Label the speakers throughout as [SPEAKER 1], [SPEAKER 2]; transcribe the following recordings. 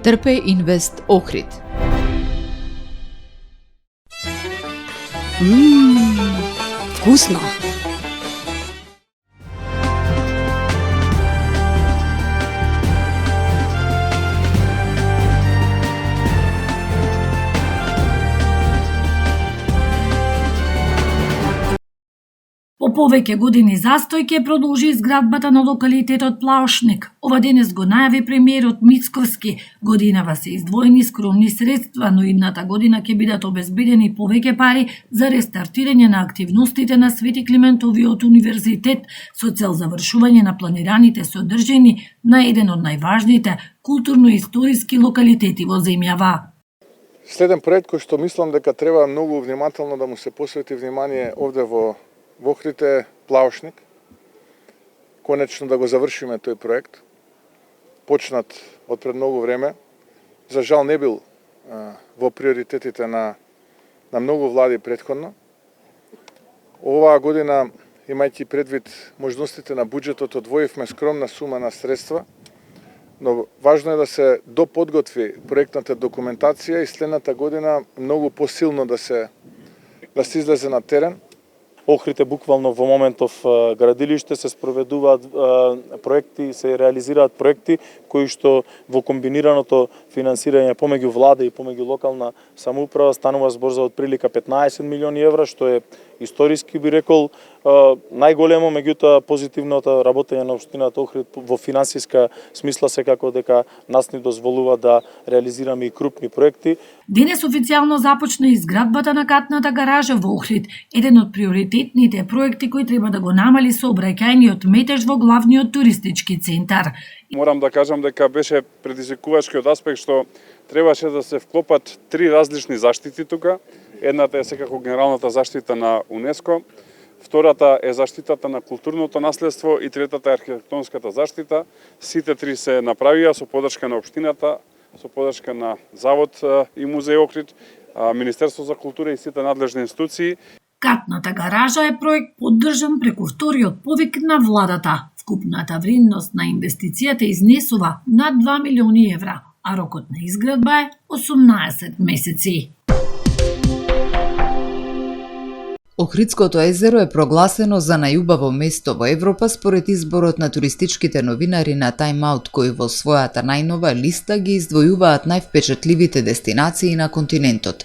[SPEAKER 1] Трпе Инвест Охрид.
[SPEAKER 2] Вкусно!
[SPEAKER 3] По повеќе години застој ќе продолжи изградбата на локалитетот Плаушник. Ова денес го најави премиерот Мицковски. Годинава се издвоени скромни средства, но идната година ќе бидат обезбедени повеќе пари за рестартирање на активностите на Свети Климентовиот универзитет со цел завршување на планираните содржини на еден од најважните културно-историски локалитети во земјава.
[SPEAKER 4] Следен проект кој што мислам дека треба многу внимателно да му се посвети внимание овде во Охрид е Плаушник. Конечно да го завршиме тој проект. Почнат од пред многу време. За жал не бил во приоритетите на многу влади претходно. Оваа година, имајќи предвид можностите на буџетот, одвоивме скромна сума на средства, но важно е да се доподготви проектната документација и следната година многу посилно да се излезе на терен.
[SPEAKER 5] Охрид е буквално во моментов градилиште, се спроведуваат проекти, се реализираат проекти кои што во комбинираното финансирање помеѓу влада и помеѓу локална самоуправа станува збор за отприлика 15 милиони евра, што е историски, би рекол, најголемо, меѓутоа позитивното работење на општината Охрид во финансиска смисла секако дека нас ни дозволува да реализираме и крупни проекти.
[SPEAKER 3] Денес официјално започна изградбата на катната гаража во Охрид, еден од приоритетните проекти кои треба да го намали сообраќајниот метеж во главниот туристички центар.
[SPEAKER 6] Морам да кажам дека беше предизвикувачки од аспект што требаше да се вклопат три различни заштити тука. Едната е секако генералната заштита на УНЕСКО, втората е заштитата на културното наследство и третата е архитектонската заштита. Сите три се направија со поддршка на општината, со поддршка на Завод и Музеј Охрид, Министерство за култура и сите надлежни институции.
[SPEAKER 3] Катната гаража е проект поддржан преку вториот повик на владата. Вкупната вредност на инвестицијата изнесува над 2 милиони евра, а рокот на изградба е 18 месеци.
[SPEAKER 1] Охридското езеро е прогласено за најубаво место во Европа според изборот на туристичките новинари на Time Out, кои во својата најнова листа ги издвојуваат највпечатливите дестинации на континентот.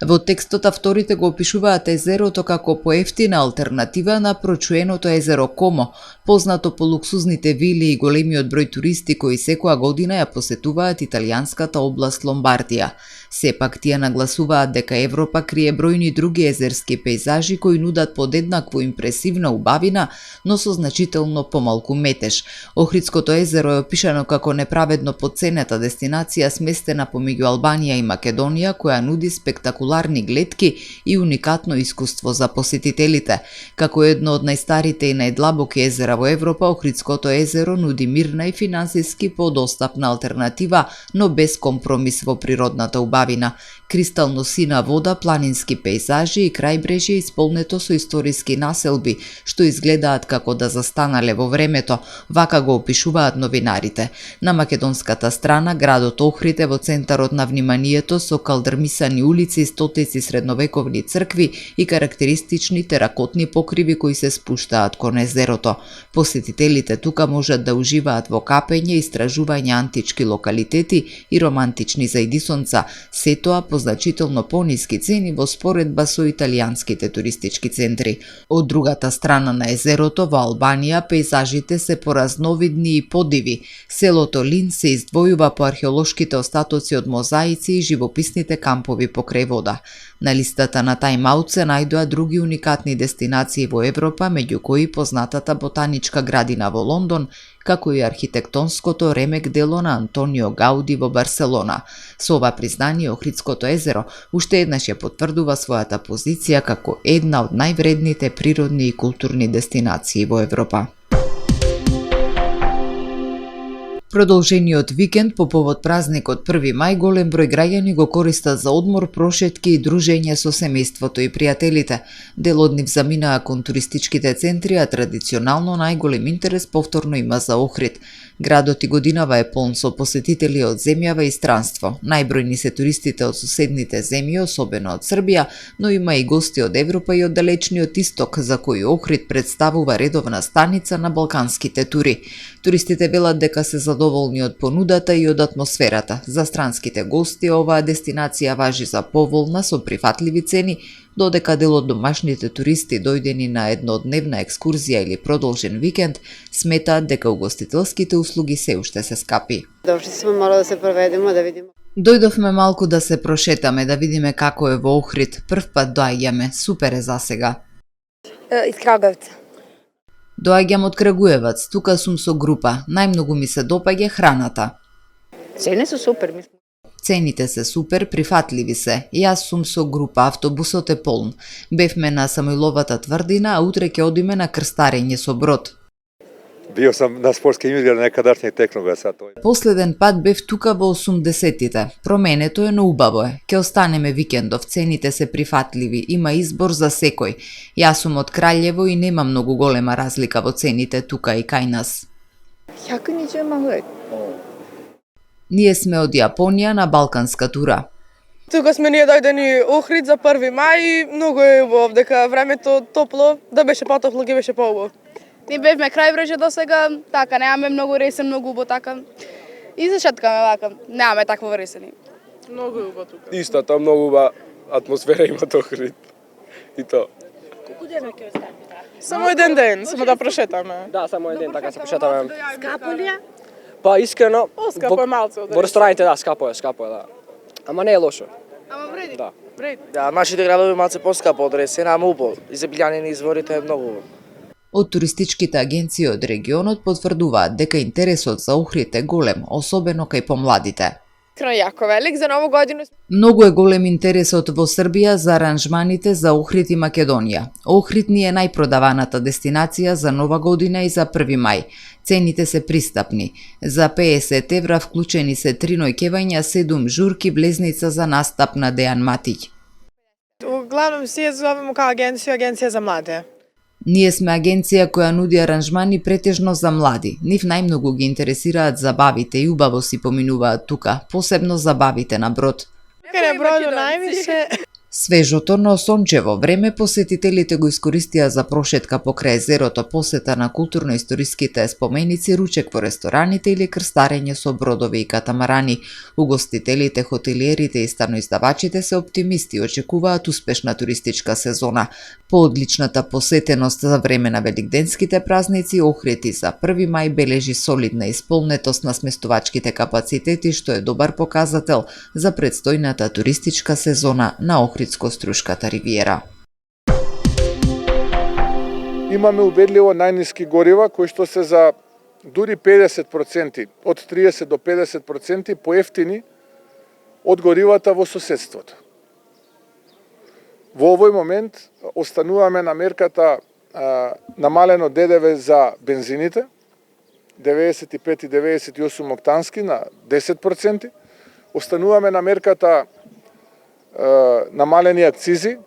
[SPEAKER 1] Во текстот авторите го опишуваат езерото како поевтина алтернатива на прочуеното езеро Комо, познато по луксузните вили и големиот број туристи кои секоја година ја посетуваат италијанската област Ломбардија. Сепак тие нагласуваат дека Европа крие бројни други езерски пејзажи кои нудат подеднакво импресивна убавина, но со значително помалку метеж. Охридското езеро е опишано како неправедно потценета дестинација сместена помеѓу Албанија и Македонија, која нуди спектакуларни гледки и уникатно искуство за посетителите. Како едно од најстарите и најдлабоки езера во Европа, Охридското езеро нуди мирна и финансиски подостапна алтернатива, но без компромис во природната убавина. Кристално сина вода, планински пејзажи и крајбрежје исполнето со историски населби, што изгледаат како да застанале во времето, вака го опишуваат новинарите. На македонската страна, градот Охрид е во центарот на вниманието со калдрмисани улици, стотици средновековни цркви и карактеристични теракотни покриви кои се спуштаат кон езерото. Посетителите тука можат да уживаат во капење, истражување антички локалитети и романтични заидисонца, сетоа по значително пониски цени во споредба со италијанските туристички центри. Од другата страна на езерото, во Албанија, пејзажите се поразновидни и подиви. Селото Лин се издвојува по археолошките остатоци од мозаици и живописните кампови покрај вода. На листата на Time Out се најдоа други уникатни дестинации во Европа, меѓу кои познатата ботаничка градина во Лондон, како и архитектонското ремек дело на Антонио Гауди во Барселона. Со ова признание, Охридското езеро уште еднаш ја потврдува својата позиција како една од највредните природни и културни дестинации во Европа. Продолжениот викенд по повод празникот 1 мај голем број граѓани го користат за одмор, прошетки и дружење со семејството и пријателите. Дел од нив заминаа кон туристичките центри, а традиционално најголем интерес повторно има за Охрид. Градот и годинава е полн со посетители од земјава и странство. Најбројни се туристите од соседните земји, особено од Србија, но има и гости од Европа и од далечниот исток, за кои Охрид представува редовна станица на балканските тури. Туристите велат дека се задоволни од понудата и од атмосферата. За странските гости оваа дестинација важи за поволна со прифатливи цени, додека дел од домашните туристи дојдени на еднодневна екскурзија или продолжен викенд сметаат дека угостителските услуги се уште се скапи.
[SPEAKER 7] Дошли сме мало да се проведеме, да видиме.
[SPEAKER 1] Дојдовме малку да се прошетаме, да видиме како е во Охрид. Прв пат доаѓаме, супер е засега.
[SPEAKER 7] Из Крагевца.
[SPEAKER 1] Доаѓам од Крагуевац, тука сум со група. Најмногу ми се допаѓа храната.
[SPEAKER 7] Цени се супер, мислам.
[SPEAKER 1] Цените се супер, прифатливи се. Јас сум со група, автобусот е полн. Бевме на Самойловата тврдина, а утре ќе одиме на крстарење со брод.
[SPEAKER 8] Био сам на спортски игри некадашње текнува са тој.
[SPEAKER 1] Последен пат бев тука во 80-тите. Променето е, но убаво е. Ке останеме викендов, цените се прифатливи, има избор за секој. Јас сум од Краљево и нема многу голема разлика во цените тука и кај нас.
[SPEAKER 7] 120万ぐらい。
[SPEAKER 1] Ние сме од Јапонија на балканска тура.
[SPEAKER 9] Тука сме ние дојдени Охрид за 1 мај, многу е убаво, дека времето топло, да беше потопло, ќе беше поубаво.
[SPEAKER 10] Ние бевме крајбрежје до сега, така, немаме многу ресен, многу убаво, така. И зашеткаме, така, немаме такво ресени.
[SPEAKER 9] Многу е убаво тука.
[SPEAKER 11] Истата, многу убава атмосфера има Охрид. И то.
[SPEAKER 9] Колку дена ќе останете? Само еден ден, само да прошетаме.
[SPEAKER 11] Да, само еден, така се прошетаме.
[SPEAKER 9] Скапо ли е?
[SPEAKER 11] Па искрено,
[SPEAKER 9] Скапо е малце од
[SPEAKER 11] во рестораните да, скапо е, да. Ама не е лошо.
[SPEAKER 10] Ама вреди.
[SPEAKER 11] Да.
[SPEAKER 9] Вреди.
[SPEAKER 11] Да, нашите градови малце поскапо од Ресена, ама убаво. И за билјани изворите е многу убаво.
[SPEAKER 1] Од туристичките агенции од регионот потврдуваат дека интересот за Охрид е голем, особено кај помладите.
[SPEAKER 10] Искрено јако велик за ново година.
[SPEAKER 1] Многу е голем интересот во Србија за аранжманите за Охрид и Македонија. Охрид ни е најпродаваната дестинација за Нова година и за 1 мај. Цените се пристапни. За 50 евра вклучени се 3 ноќевања, 7 журки, влезница за настап на Дејан Матиќ.
[SPEAKER 9] Углавном си ја зовемо као агенција за младе.
[SPEAKER 1] Ние сме агенција која нуди аранжмани претежно за млади. Нив најмногу ги интересираат забавите и убаво си поминуваат тука, посебно забавите на брод.
[SPEAKER 9] Кај броду највише.
[SPEAKER 1] Свежото, но сончево време посетителите го искористија за прошетка покрај езерото, посета на културно-историските споменици, ручек во рестораните или крстарење со бродови и катамарани. Угостителите, хотелиерите и станоиздавачите се оптимисти и очекуваат успешна туристичка сезона. По одличната посетеност за време на великденските празници, Охрид и за 1 мај бележи солидна исполнетост на сместувачките капацитети, што е добар показател за предстојната туристичка сезона на Охридско-Струшката ривиера.
[SPEAKER 4] Имаме убедливо најниски горива кои што се за дури 50%, од 30 до 50% поевтини од горивата во соседството. Во овој момент остануваме на мерката намалено ДДВ за бензините, 95 и 98 октански на 10%, остануваме на мерката намалени акцизи,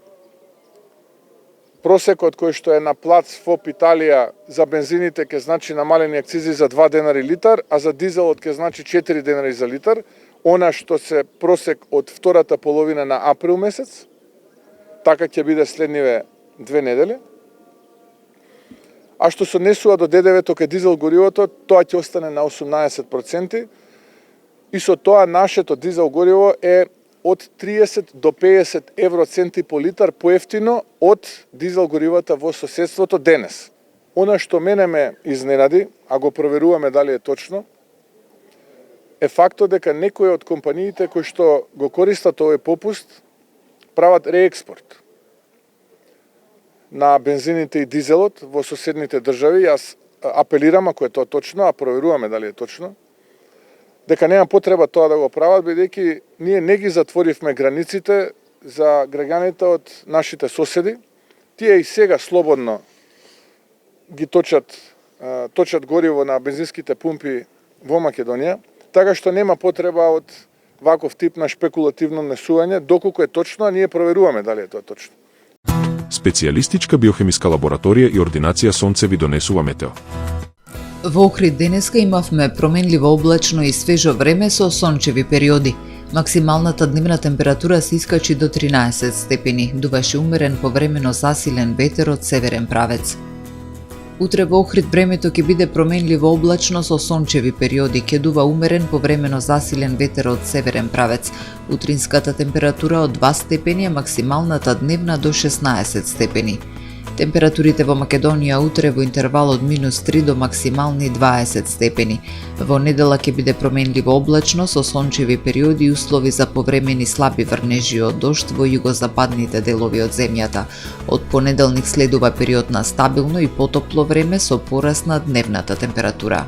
[SPEAKER 4] просекот кој што е на плац ФОП Италија за бензините ќе значи намалени акцизи за 2 денари литар, а за дизелот ќе значи 4 денари за литар, она што се просек од втората половина на април месец, така ќе биде следниве 2 недели. А што се однесува до ДДВ-то кај дизел горивото, тоа ќе остане на 18%, и со тоа нашето дизел гориво е од 30 до 50 евроценти по литар поевтино од дизел горивата во соседството денес. Она што мене ме изненади, а го проверуваме дали е точно, е фактот дека некои од компаниите кои што го користат овој попуст прават реекспорт на бензините и дизелот во соседните држави. Јас апелирам, ако е тоа точно, а проверуваме дали е точно, дека нема потреба тоа да го прават, бидејќи ние не ги затворивме границите за граѓаните од нашите соседи. Тие и сега слободно ги точат гориво на бензинските пумпи во Македонија, така што нема потреба од ваков тип на шпекулативно внесување, доколку е точно, а ние проверуваме дали е тоа точно.
[SPEAKER 12] Специјалистичка биохемиска лабораторија и ординација Сонце ви донесува метео.
[SPEAKER 1] Во Охрид денеска имавме променливо облачно и свежо време со сончеви периоди. Максималната дневна температура се искачи до 13 степени, дуваше умерен повремено засилен ветер од северен правец. Утре во Охрид времето ќе биде променливо облачно со сончеви периоди, ќе дува умерен повремено засилен ветер од северен правец. Утринската температура од 2 степени, а максималната дневна до 16 степени. Температурите во Македонија утре во интервал од -3 до максимални 20 степени. Во недела ќе биде променливо облачно со сончеви периоди и услови за повремени слаби врнежи од дожд во југозападните делови од земјата. Од понеделник следува период на стабилно и потопло време со пораст на дневната температура.